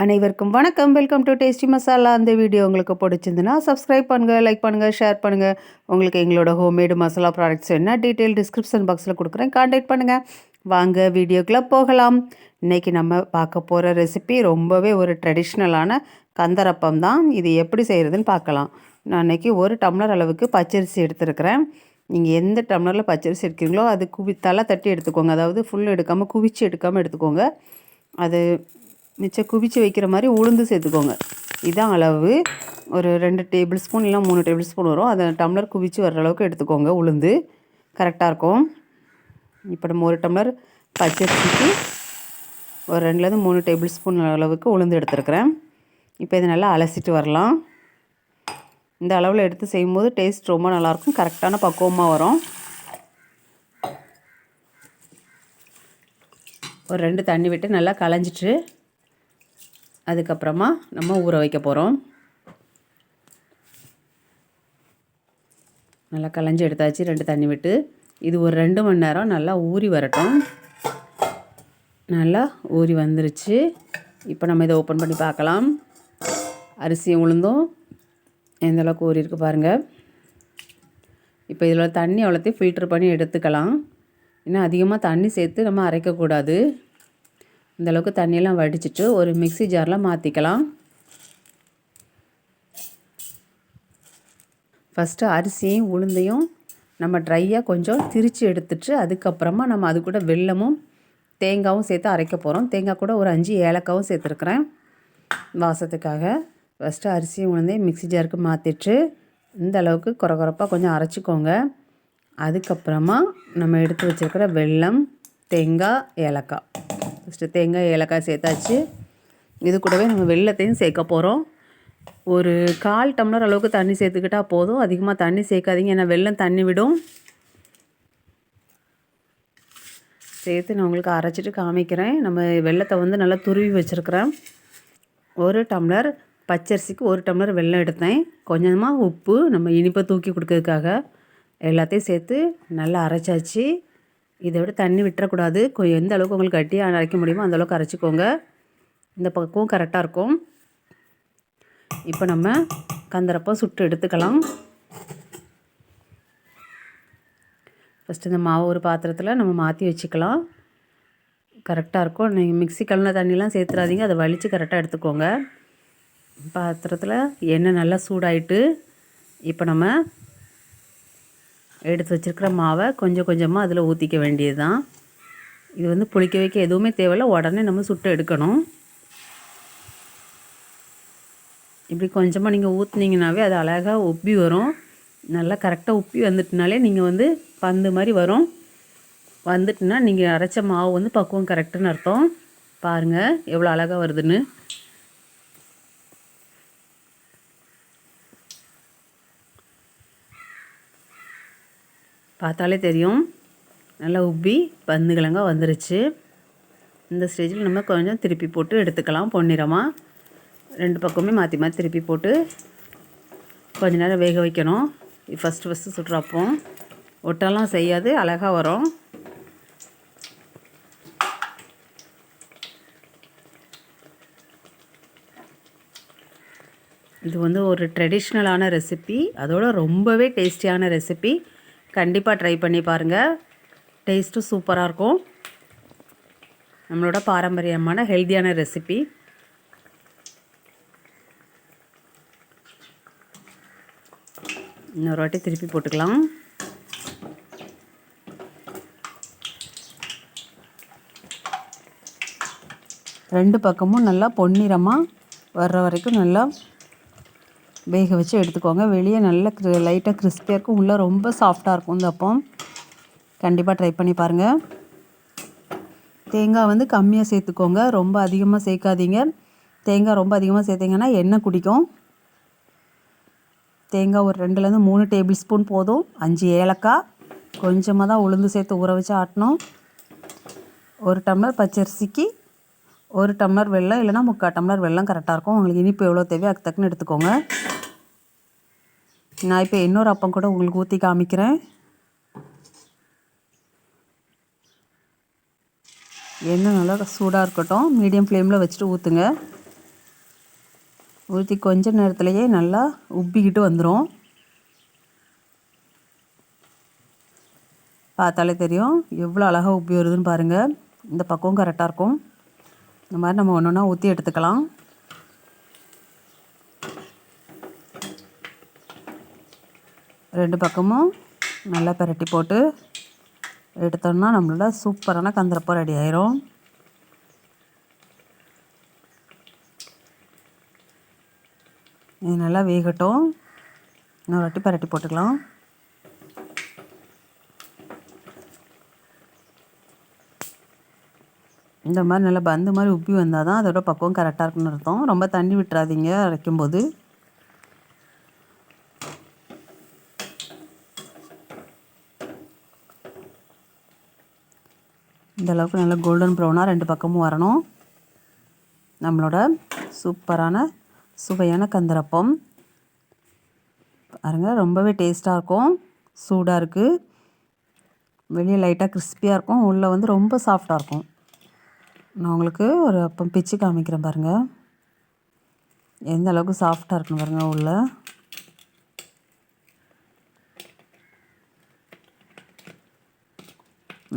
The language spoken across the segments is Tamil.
அனைவருக்கும் வணக்கம். Welcome to tasty masala. அந்த வீடியோ உங்களுக்கு பிடிச்சிருந்துன்னா சப்ஸ்கிரைப் பண்ணுங்கள், லைக் பண்ணுங்கள், ஷேர் பண்ணுங்கள். உங்களுக்கு எங்களோட ஹோம்மேடு மசாலா ப்ராடக்ட்ஸ் என்ன டீட்டெயில் டிஸ்கிரிப்ஷன் பாக்ஸில் கொடுக்குறேன், கான்டாக்ட் பண்ணுங்கள். வாங்க வீடியோக்குள்ளே போகலாம். இன்றைக்கி நம்ம பார்க்க போகிற ரெசிபி ரொம்பவே ஒரு ட்ரெடிஷ்னலான கந்தரப்பம் தான். இது எப்படி செய்கிறதுன்னு பார்க்கலாம். நான் இன்றைக்கி 1 டம்ளர் அளவுக்கு பச்சரிசி எடுத்துருக்கிறேன். நீங்கள் எந்த டம்ளரில் பச்சரிசி எடுக்கிறீங்களோ அது தலை தட்டி எடுத்துக்கோங்க. அதாவது ஃபுல் எடுக்காமல் குவிச்சு எடுக்காமல் எடுத்துக்கோங்க. அது மிச்சம் குவிச்சு வைக்கிற மாதிரி உளுந்து சேர்த்துக்கோங்க. இதுதான் அளவு. ஒரு 2 டேபிள் ஸ்பூன் இல்லை 3 டேபிள் ஸ்பூன் வரும். அதை டம்ளர் குவிச்சு வர்ற அளவுக்கு எடுத்துக்கோங்க. உளுந்து கரெக்டாக இருக்கும். இப்போ நம்ம 1 டம்ளர் பச்சரிசிக்கு ஒரு 2லேருந்து 3 டேபிள் ஸ்பூன் அளவுக்கு உளுந்து எடுத்துருக்கிறேன். இப்போ இதை நல்லா அலசிட்டு வரலாம். இந்த அளவில் எடுத்து செய்யும்போது டேஸ்ட் ரொம்ப நல்லாயிருக்கும். கரெக்டான பக்குவமாக வரும். ஒரு 2 தண்ணி விட்டு நல்லா களைஞ்சிட்டு அதுக்கப்புறமா நம்ம ஊற வைக்க போகிறோம். நல்லா களைஞ்சி எடுத்தாச்சு 2 தண்ணி விட்டு. இது ஒரு 2 மணி நேரம் நல்லா ஊறி வரட்டும். நல்லா ஊறி வந்துருச்சு. இப்போ நம்ம இதை ஓப்பன் பண்ணி பார்க்கலாம். அரிசியும் உளுந்தும் எந்த அளவுக்கு ஊறி இருக்குது பாருங்கள். இப்போ இதில் தண்ணி அவ்வளோத்தையும் ஃபில்ட்ரு பண்ணி எடுத்துக்கலாம். ஏன்னா அதிகமாக தண்ணி சேர்த்து நம்ம அரைக்கக்கூடாது. இந்தளவுக்கு தண்ணியெல்லாம் வடிச்சிட்டு ஒரு மிக்ஸி ஜாரில் மாற்றிக்கலாம். ஃபஸ்ட்டு அரிசியும் உளுந்தையும் நம்ம ட்ரையாக கொஞ்சம் திரித்து எடுத்துட்டு அதுக்கப்புறமா நம்ம அது கூட வெல்லமும் தேங்காயும் சேர்த்து அரைக்க போகிறோம். தேங்காய் கூட ஒரு 5 ஏலக்காவும் சேர்த்துருக்குறேன் வாசத்துக்காக. ஃபஸ்ட்டு அரிசியும் உளுந்தையும் மிக்ஸி ஜாருக்கு மாற்றிட்டு இந்த அளவுக்கு குறப்பாக கொஞ்சம் அரைச்சிக்கோங்க. அதுக்கப்புறமா நம்ம எடுத்து வச்சுருக்கிற வெல்லம், தேங்காய், ஏலக்காய். ஃபஸ்ட்டு தேங்காய், ஏலக்காய் சேர்த்தாச்சு. இது கூடவே நம்ம வெல்லத்தையும் சேர்க்க போகிறோம். ஒரு 1/4 டம்ளர் அளவுக்கு தண்ணி சேர்த்துக்கிட்டால் போதும். அதிகமாக தண்ணி சேர்க்காதீங்க, ஏன்னா வெல்லம் தண்ணி விடும். சேர்த்து நான் உங்களுக்கு அரைச்சிட்டு காமிக்கிறேன். நம்ம வெல்லத்தை வந்து நல்லா துருவி வச்சுருக்கிறேன். 1 டம்ளர் பச்சரிசிக்கு 1 டம்ளர் வெல்லம் எடுத்தேன். கொஞ்சமாக உப்பு, நம்ம இனிப்பை தூக்கி கொடுக்கறதுக்காக எல்லாத்தையும் சேர்த்து நல்லா அரைச்சாச்சு. இதை விட தண்ணி விட்டுறக்கூடாது. எந்த அளவுக்கு உங்களுக்கு கட்டியாக அரைக்க முடியுமோ அந்தளவுக்கு அரைச்சிக்கோங்க. இந்த பக்கம் கரெக்டாக இருக்கும். இப்போ நம்ம கந்தரப்பம் சுட்டு எடுத்துக்கலாம். ஃபஸ்ட்டு இந்த மாவு ஒரு பாத்திரத்தில் நம்ம மாற்றி வச்சுக்கலாம். கரெக்டாக இருக்கும். நீங்கள் மிக்ஸி கலந்த தண்ணிலாம் சேர்த்துறாதீங்க, அதை வலித்து கரெக்டாக எடுத்துக்கோங்க. பாத்திரத்தில் எண்ணெய் நல்லா சூடாயிட்டு இப்போ நம்ம எடுத்து வச்சுருக்கிற மாவை கொஞ்சம் கொஞ்சமாக அதில் ஊற்றிக்க வேண்டியது தான். இது வந்து புளிக்க வைக்க எதுவுமே தேவையில்லை, உடனே நம்ம சுட்டு எடுக்கணும். இப்படி கொஞ்சமாக நீங்கள் ஊற்றுனீங்கனாவே அது அழகாக உப்பி வரும். நல்லா கரெக்டாக உப்பி வந்துட்டுனாலே நீங்கள் வந்து பந்து மாதிரி வரும். வந்துட்டுனா நீங்கள் அரைச்ச மாவு வந்து பக்குவம் கரெக்டுன்னு அர்த்தம். பாருங்கள் எவ்வளோ அழகாக வருதுன்னு. பார்த்தாலே தெரியும் நல்லா உப்பி பந்து கிழங்கா வந்துருச்சு. இந்த ஸ்டேஜில் நம்ம கொஞ்சம் திருப்பி போட்டு எடுத்துக்கலாம். பொன்னிறமாக 2 பக்கமே மாற்றி மாற்றி திருப்பி போட்டு கொஞ்ச நேரம் வேக வைக்கணும். ஃபஸ்ட்டு சுட்டுறப்போம் ஒட்டெல்லாம் செய்யாது, அழகாக வரும். இது வந்து ஒரு ட்ரெடிஷ்னலான ரெசிபி, அதோட ரொம்பவே டேஸ்டியான ரெசிபி. கண்டிப்பாக ட்ரை பண்ணி பாருங்கள். டேஸ்ட்டும் சூப்பராக இருக்கும். நம்மளோட பாரம்பரியமான ஹெல்த்தியான ரெசிபி. இன்னொரு வாட்டி திருப்பி போட்டுக்கலாம். ரெண்டு பக்கமும் நல்லா பொன்னிறமாக வர்ற வரைக்கும் நல்லா வேக வச்சு எடுத்துக்கோங்க. வெளியே நல்லா லைட்டாக கிறிஸ்பியாக இருக்கும், உள்ளே ரொம்ப சாஃப்டாக இருக்கும் இந்த அப்பம். கண்டிப்பாக ட்ரை பண்ணி பாருங்கள். தேங்காய் வந்து கம்மியாக சேர்த்துக்கோங்க, ரொம்ப அதிகமாக சேர்க்காதீங்க. தேங்காய் ரொம்ப அதிகமாக சேர்த்திங்கன்னா எண்ணெய் குடிக்கும். தேங்காய் ஒரு 2லேருந்து 3 டேபிள் ஸ்பூன் போதும். 5 ஏலக்காய், கொஞ்சமாக தான் உளுந்து சேர்த்து ஊற வச்சு ஆட்டணும். 1 டம்ளர் பச்சரிசிக்கு 1 டம்ளர் வெல்லம், இல்லைனா 3/4 டம்ளர் வெல்லம் கரெக்டாக இருக்கும். உங்களுக்கு இனிப்பு எவ்வளோ தேவையோ அதுக்கு தக்குன்னு எடுத்துக்கோங்க. நான் இப்போ இன்னொரு அப்பம் கூட உங்களுக்கு ஊற்றி காமிக்கிறேன். எண்ணெய் நல்லா சூடாக இருக்கட்டும். மீடியம் ஃப்ளேமில் வச்சுட்டு ஊற்றுங்க. ஊற்றி கொஞ்ச நேரத்துலையே நல்லா உப்பிக்கிட்டு வந்துடும். பார்த்தாலே தெரியும் எவ்வளோ அழகாக உப்பி வருதுன்னு பாருங்கள். இந்த பக்கம் கரெக்டாக இருக்கும். இந்த மாதிரி நம்ம ஒன்று ஒன்றா ஊற்றி எடுத்துக்கலாம். ரெண்டு பக்கமும் நல்லா பிரட்டி போட்டு எடுத்தோம்னா நம்மளோட சூப்பரான கந்தரப்பம் ரெடி ஆயிரும். இது நல்லா வேகட்டும். இன்னொரு வாட்டி பிரட்டி போட்டுக்கலாம். இந்த மாதிரி நல்லா பந்து மாதிரி உப்பி வந்தால் தான் அதோட பக்குவம் கரெக்டாக இருக்குன்னு அர்த்தம். ரொம்ப தண்ணி விட்டுறாதீங்க அரைக்கும்போது. இந்த அளவுக்கு நல்லா கோல்டன் ப்ரௌனாக ரெண்டு பக்கமும் வரணும். நம்மளோட சூப்பரான சுவையான கந்தரப்பம் பாருங்க, ரொம்பவே டேஸ்ட்டாக இருக்கும். சூடாக இருக்குது. வெளியே லைட்டாக கிறிஸ்பியாக இருக்கும், உள்ளே வந்து ரொம்ப சாஃப்டாக இருக்கும். நான் உங்களுக்கு ஒரு அப்பம் பிச்சு காமிக்கிறேன் பாருங்கள். எந்த அளவுக்கு சாஃப்டாக இருக்குன்னு பாருங்கள். உள்ளே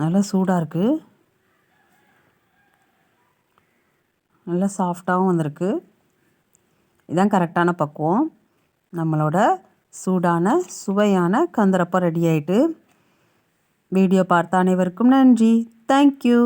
நல்லா சூடாக இருக்குது. நல்லா சாஃப்டாகவும் வந்திருக்கு. இதுதான் கரெக்டான பக்குவம். நம்மளோட சூடான சுவையான கந்தரப்பம் ரெடி ஆகிட்டு. வீடியோ பார்த்த அனைவருக்கும் நன்றி. தேங்க்யூ.